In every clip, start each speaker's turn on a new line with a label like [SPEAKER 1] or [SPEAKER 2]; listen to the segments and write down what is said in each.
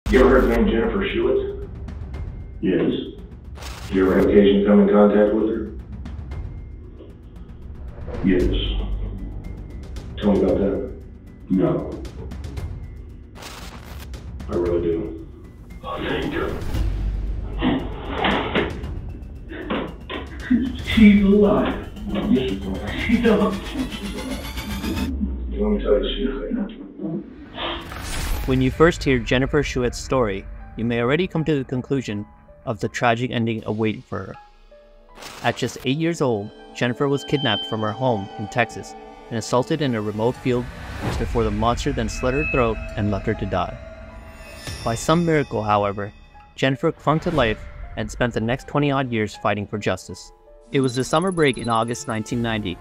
[SPEAKER 1] You ever heard the name Jennifer Schuett?
[SPEAKER 2] Yes.
[SPEAKER 1] Did you ever have occasion to come in contact with her?
[SPEAKER 2] Yes.
[SPEAKER 1] Tell me about that.
[SPEAKER 2] No.
[SPEAKER 1] I really do.
[SPEAKER 2] Oh, thank you. She's alive.
[SPEAKER 1] Yes, she's alive.
[SPEAKER 2] She's alive.
[SPEAKER 1] Let me tell you, she's alive.
[SPEAKER 3] When you first hear Jennifer Schuett's story, you may already come to the conclusion of the tragic ending awaiting for her. At just 8 years old, Jennifer was kidnapped from her home in Texas and assaulted in a remote field before the monster then slit her throat and left her to die. By some miracle, however, Jennifer clung to life and spent the next 20-odd years fighting for justice. It was the summer break in August 1990,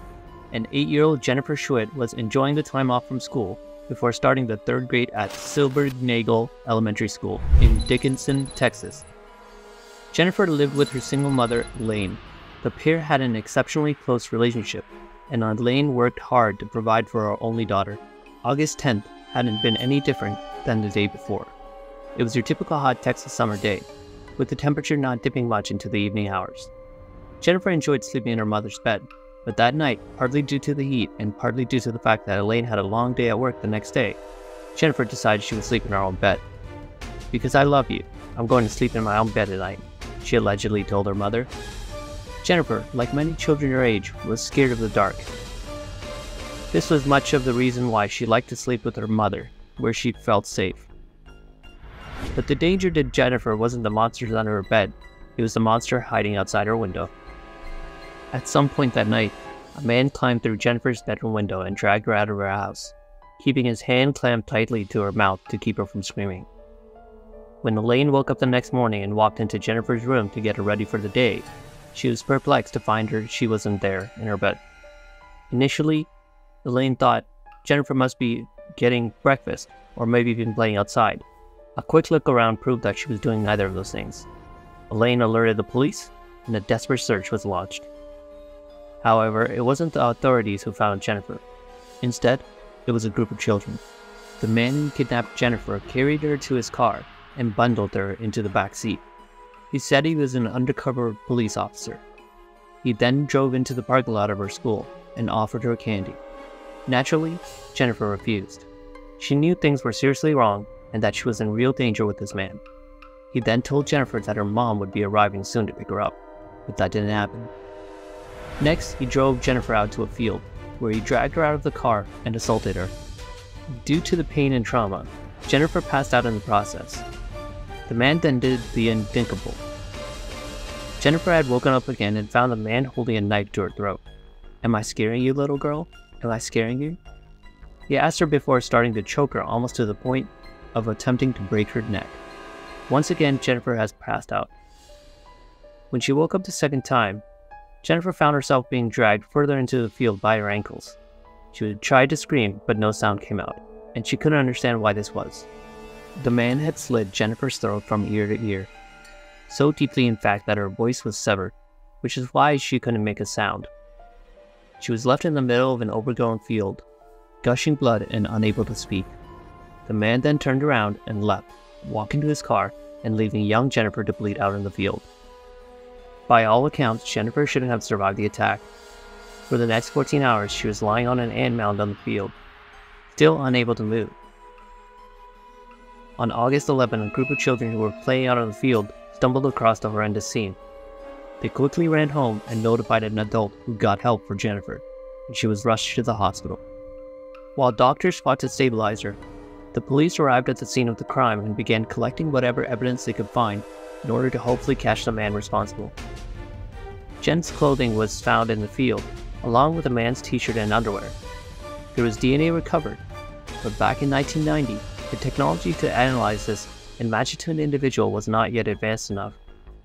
[SPEAKER 3] and 8-year-old Jennifer Schuett was enjoying the time off from school before starting the 3rd grade at Silbernagle Elementary School in Dickinson, Texas. Jennifer lived with her single mother, Elaine. The pair had an exceptionally close relationship, and Elaine worked hard to provide for her only daughter. August 10th hadn't been any different than the day before. It was your typical hot Texas summer day, with the temperature not dipping much into the evening hours. Jennifer enjoyed sleeping in her mother's bed, but that night, partly due to the heat and partly due to the fact that Elaine had a long day at work the next day, Jennifer decided she would sleep in her own bed. "Because I love you, I'm going to sleep in my own bed tonight," she allegedly told her mother. Jennifer, like many children her age, was scared of the dark. This was much of the reason why she liked to sleep with her mother, where she felt safe. But the danger to Jennifer wasn't the monsters under her bed, it was the monster hiding outside her window. At some point that night, a man climbed through Jennifer's bedroom window and dragged her out of her house, keeping his hand clamped tightly to her mouth to keep her from screaming. When Elaine woke up the next morning and walked into Jennifer's room to get her ready for the day, she was perplexed to find she wasn't there in her bed. Initially, Elaine thought Jennifer must be getting breakfast or maybe even playing outside. A quick look around proved that she was doing neither of those things. Elaine alerted the police, and a desperate search was launched. However, it wasn't the authorities who found Jennifer. Instead, it was a group of children. The man who kidnapped Jennifer carried her to his car and bundled her into the back seat. He said he was an undercover police officer. He then drove into the parking lot of her school and offered her candy. Naturally, Jennifer refused. She knew things were seriously wrong and that she was in real danger with this man. He then told Jennifer that her mom would be arriving soon to pick her up, but that didn't happen. Next, he drove Jennifer out to a field, where he dragged her out of the car and assaulted her. Due to the pain and trauma, Jennifer passed out in the process. The man then did the unthinkable. Jennifer had woken up again and found the man holding a knife to her throat. "Am I scaring you, little girl? Am I scaring you?" He asked her before starting to choke her almost to the point of attempting to break her neck. Once again, Jennifer has passed out. When she woke up the second time, Jennifer found herself being dragged further into the field by her ankles. She tried to scream, but no sound came out, and she couldn't understand why this was. The man had slit Jennifer's throat from ear to ear, so deeply in fact that her voice was severed, which is why she couldn't make a sound. She was left in the middle of an overgrown field, gushing blood and unable to speak. The man then turned around and left, walking to his car and leaving young Jennifer to bleed out in the field. By all accounts, Jennifer shouldn't have survived the attack. For the next 14 hours, she was lying on an ant mound on the field, still unable to move. On August 11, a group of children who were playing out on the field stumbled across the horrendous scene. They quickly ran home and notified an adult who got help for Jennifer, and she was rushed to the hospital. While doctors fought to stabilize her, the police arrived at the scene of the crime and began collecting whatever evidence they could find in order to hopefully catch the man responsible. Jen's clothing was found in the field, along with the man's t-shirt and underwear. There was DNA recovered, but back in 1990, the technology to analyze this and match it to an individual was not yet advanced enough.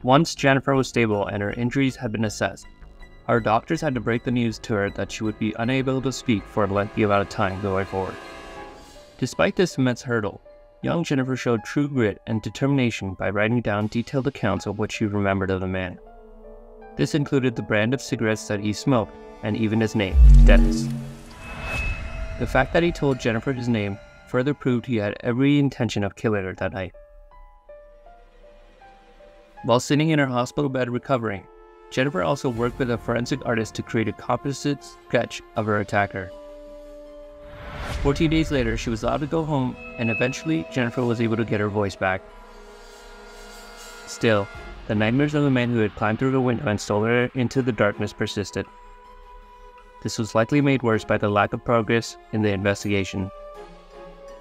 [SPEAKER 3] Once Jennifer was stable and her injuries had been assessed, our doctors had to break the news to her that she would be unable to speak for a lengthy amount of time going forward. Despite this immense hurdle, young Jennifer showed true grit and determination by writing down detailed accounts of what she remembered of the man. This included the brand of cigarettes that he smoked and even his name, Dennis. The fact that he told Jennifer his name further proved he had every intention of killing her that night. While sitting in her hospital bed recovering, Jennifer also worked with a forensic artist to create a composite sketch of her attacker. 14 days later, she was allowed to go home, and eventually Jennifer was able to get her voice back. Still, the nightmares of the man who had climbed through the window and stolen her into the darkness persisted. This was likely made worse by the lack of progress in the investigation.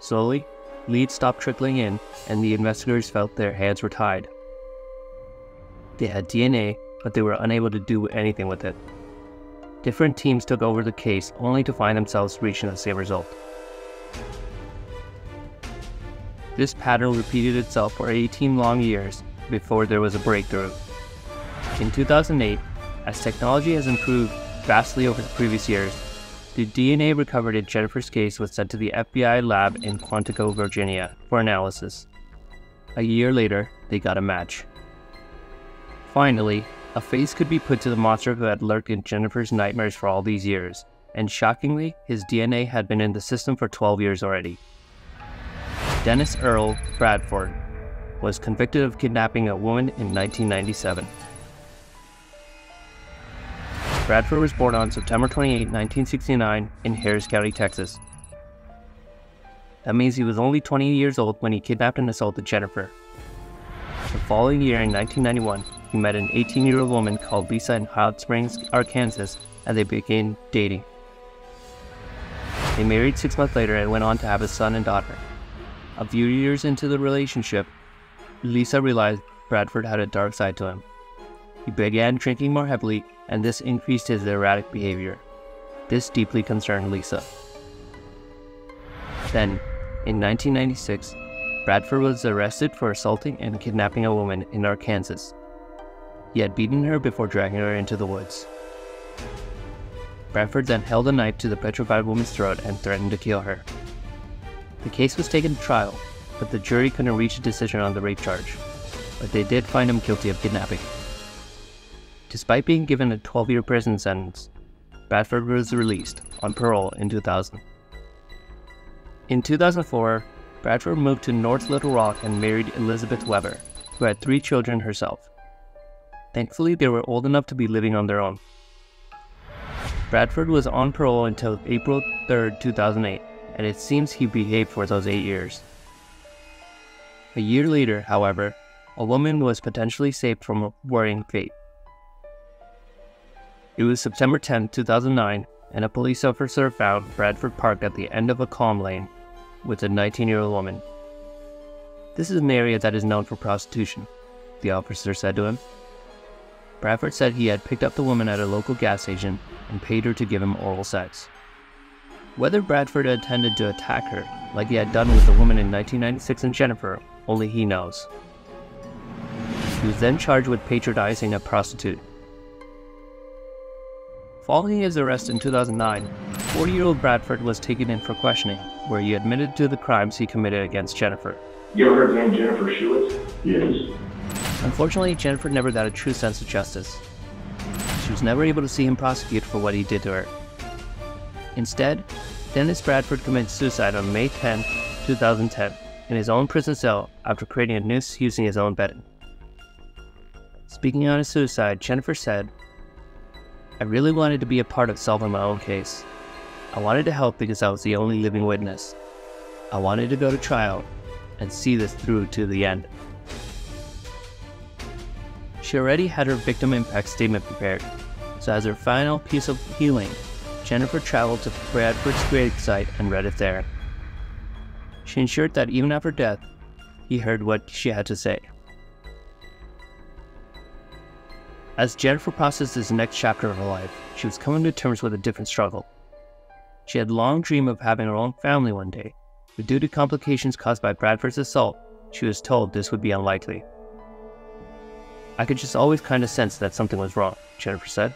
[SPEAKER 3] Slowly, leads stopped trickling in, and the investigators felt their hands were tied. They had DNA, but they were unable to do anything with it. Different teams took over the case, only to find themselves reaching the same result. This pattern repeated itself for 18 long years before there was a breakthrough. In 2008, as technology has improved vastly over the previous years, the DNA recovered in Jennifer's case was sent to the FBI lab in Quantico, Virginia, for analysis. A year later, they got a match. Finally, a face could be put to the monster who had lurked in Jennifer's nightmares for all these years, and shockingly, his DNA had been in the system for 12 years already. Dennis Earl Bradford was convicted of kidnapping a woman in 1997. Bradford was born on September 28, 1969 in Harris County, Texas. That means he was only 20 years old when he kidnapped and assaulted Jennifer. The following year in 1991, he met an 18-year-old woman called Lisa in Hot Springs, Arkansas, and they began dating. They married 6 months later and went on to have a son and daughter. A few years into the relationship, Lisa realized Bradford had a dark side to him. He began drinking more heavily, and this increased his erratic behavior. This deeply concerned Lisa. Then, in 1996, Bradford was arrested for assaulting and kidnapping a woman in Arkansas. He had beaten her before dragging her into the woods. Bradford then held a knife to the petrified woman's throat and threatened to kill her. The case was taken to trial, but the jury couldn't reach a decision on the rape charge, but they did find him guilty of kidnapping. Despite being given a 12-year prison sentence, Bradford was released on parole in 2000. In 2004, Bradford moved to North Little Rock and married Elizabeth Weber, who had 3 children herself. Thankfully, they were old enough to be living on their own. Bradford was on parole until April 3, 2008, and it seems he behaved for those 8 years. A year later, however, a woman was potentially saved from a worrying fate. It was September 10, 2009, and a police officer found Bradford parked at the end of a calm lane with a 19-year-old woman. "This is an area that is known for prostitution," the officer said to him. Bradford said he had picked up the woman at a local gas station and paid her to give him oral sex. Whether Bradford intended to attack her, like he had done with the woman in 1996 and Jennifer, only he knows. He was then charged with patronizing a prostitute. Following his arrest in 2009, 40-year-old Bradford was taken in for questioning, where he admitted to the crimes he committed against Jennifer.
[SPEAKER 1] You ever heard the name Jennifer Schuett?
[SPEAKER 2] Yes.
[SPEAKER 3] Unfortunately, Jennifer never got a true sense of justice. She was never able to see him prosecuted for what he did to her. Instead, Dennis Bradford committed suicide on May 10, 2010, in his own prison cell after creating a noose using his own bedding. Speaking on his suicide, Jennifer said, "I really wanted to be a part of solving my own case. I wanted to help because I was the only living witness. I wanted to go to trial and see this through to the end." She already had her victim impact statement prepared, so as her final piece of healing, Jennifer traveled to Bradford's grave site and read it there. She ensured that even after death, he heard what she had to say. As Jennifer processed this next chapter of her life, she was coming to terms with a different struggle. She had long dreamed of having her own family one day, but due to complications caused by Bradford's assault, she was told this would be unlikely. "I could just always kind of sense that something was wrong," Jennifer said.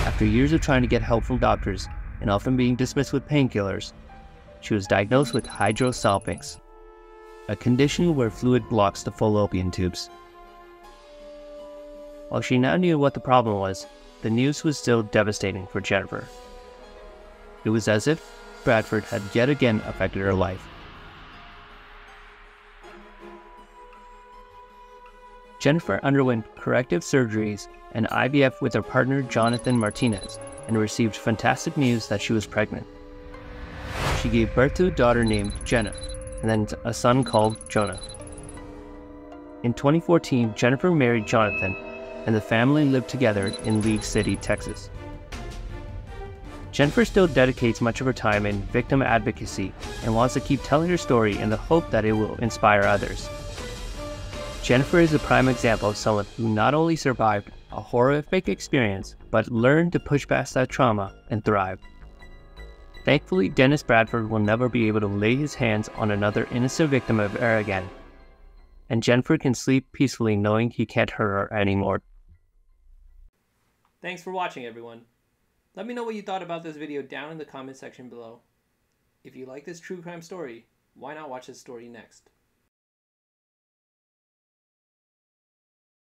[SPEAKER 3] After years of trying to get help from doctors, and often being dismissed with painkillers, she was diagnosed with hydrosalpinx, a condition where fluid blocks the fallopian tubes. While she now knew what the problem was, the news was still devastating for Jennifer. It was as if Bradford had yet again affected her life. Jennifer underwent corrective surgeries and IVF with her partner Jonathan Martinez and received fantastic news that she was pregnant. She gave birth to a daughter named Jenna and then a son called Jonah. In 2014, Jennifer married Jonathan and the family lived together in League City, Texas. Jennifer still dedicates much of her time in victim advocacy and wants to keep telling her story in the hope that it will inspire others. Jennifer is a prime example of someone who not only survived a horrific experience, but learned to push past that trauma and thrive. Thankfully, Dennis Bradford will never be able to lay his hands on another innocent victim of error again, and Jennifer can sleep peacefully knowing he can't hurt her anymore. Thanks for watching, everyone. Let me know what you thought about this video down in the comment section below. If you like this true crime story, why not watch this story next?